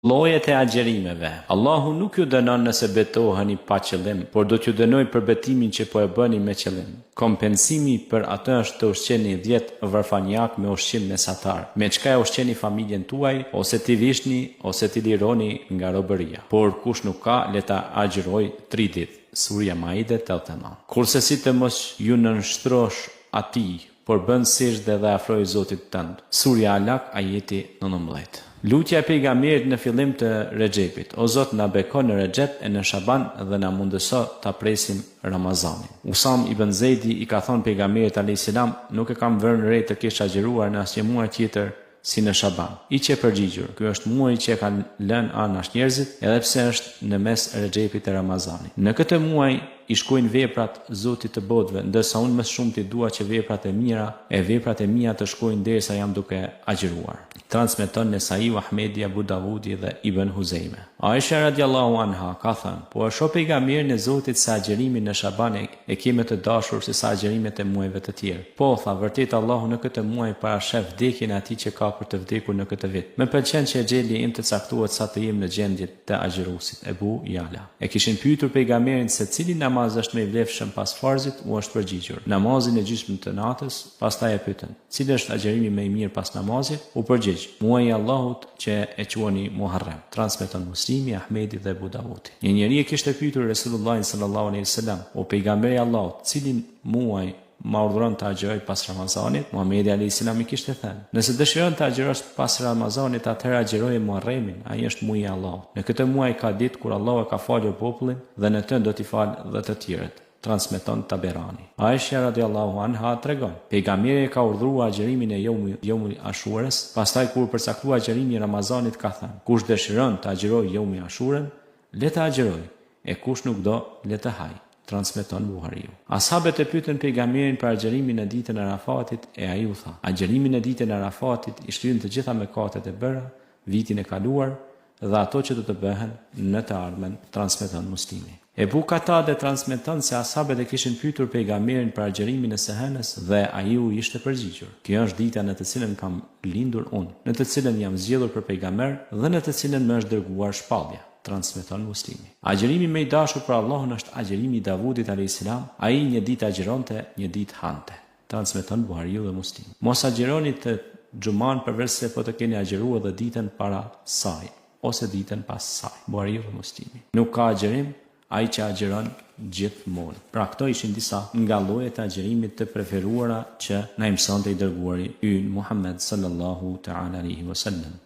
Llojet e agjerimeve. Allahu nuk ju dënon nëse betoheni pa qëllim, por do t'ju dënoj për betimin që po e bëni me qëllim. Kompensimi për atë është të ushqeni 10 varfanjak me ushqim mesatar, me çka e ushqeni familjen tuaj, ose t'i vishni, ose t'i lironi nga robëria. Por kush nuk ka, le ta agjëroj 3 ditë. Surja Maide 89. Kurse si të mos ju nënshtrosh atij, por bën sejdë dhe afroj Zotit tënd. Surja Alak ajeti 19. Lutja e pejgamberit në fillim të Rexhepit. O Zot, na bekon në Rexhep e në Shaban dhe na mundëso ta presim Ramazanin. Usam ibn Zejdi i ka thonë pejgamberit alayhis salam, nuk e kam vënë re të kesh agjëruar në asnjë muaj tjetër si në Shaban. I që përgjigjur, ky është muaji që kanë lënë anash njerëzit, edhe pse është në mes Rexhepit e Ramazanit. Në këtë muaj i shkojnë veprat Zotit të botëve, ndërsa unë më shumë ti dua që veprat e mia të shkojnë derisa jam duke agjëruar. Transmeton Nesaiu, Ahmedi, Abu Davudi dhe Ibn Huzejme. Aisha radiallahu anha ka thënë, po e shoh pejgamberin e Zotit se agjërimi në Shaban e keme të dashur se sa agjërimet e muajve të tjerë. Po, tha, vërtet Allahu në këtë muaj parashef vdekjen e atij që ka për të vdekur në këtë vit. Më pëlqen që xheli im të caktohet sa të jem në gjendje të agjëruesit. Ebu Jala. E kishin pyetur pejgamberin se cili namaz është më i vlefshëm pas farzit, u është përgjigjur: namazin e gjysmën të natës. Pastaj e pyetën: cili është agjërimi më i mirë pas namazit? U përgjigj: muaji i Allahut që e quani Muharram. Transmeton Muslimi, Ahmedi dhe Abu Davudi. Një njeri e kishte pyetur Resulullahin sallallahu alaihi wasallam: o pejgamberi i Allahut, cilin muaj ma urdhëron të agjëroj pas Ramazanit? Muhamedi alayhis salam i kishte thënë: nëse dëshiron të agjërosh pas Ramazanit, atëherë agjëroje Muharramin, ai është muaji i Allahut. Në këtë muaj ka ditë kur Allahu e ka falur popullin dhe në të do t'i falë dhe të tjerët. Transmeton Taberani. Aisha radiallahu anha tregon: pejgamberi ka urdhëruar agjërimin e Yawmul Ashurës, pastaj kur përcaktoi agjërimin e Ramazanit ka thënë: kush dëshiron të agjërojë Yawmul Ashurën, le të agjërojë, e kush nuk do, le të hajë. Transmeton Buhariu. Ashabët e pyetën pejgamberin për agjërimin e ditën e Arafatit e ai u tha: agjërimin e ditën e Arafatit i shtyn të gjitha mëkatet e bëra vitin e kaluar dhe ato që do të bëhen në të ardhmen. Transmeton Muslimi. Ebu Katade transmeton se ashabët e kishin pyetur pejgamberin për agjërimin e sehenës dhe ai u ishte përgjigjur: kjo është dita në të cilën kam lindur unë, në të cilën jam zgjedhur për pejgamber dhe në të cilën më është dërguar shpallja. Transmeton Muslimi. Agjërimi më i dashur për Allahun është agjërimi i Davudit alayhis salam. Ai një ditë agjëronte, një ditë hante. Transmeton Buhariu dhe Muslimi. Mos agjëroni të xhuman përveç se po të keni agjëruar edhe ditën para saj ose ditën pas saj. Buhariu dhe Muslimi. Nuk ka agjërim ai që agjeron gjithmonë. Pra këto ishin disa nga llojet e agjerimit të preferuara që na mësonte i dërguari ynë Muhammed sallallahu ta'ala alaihi wasallam.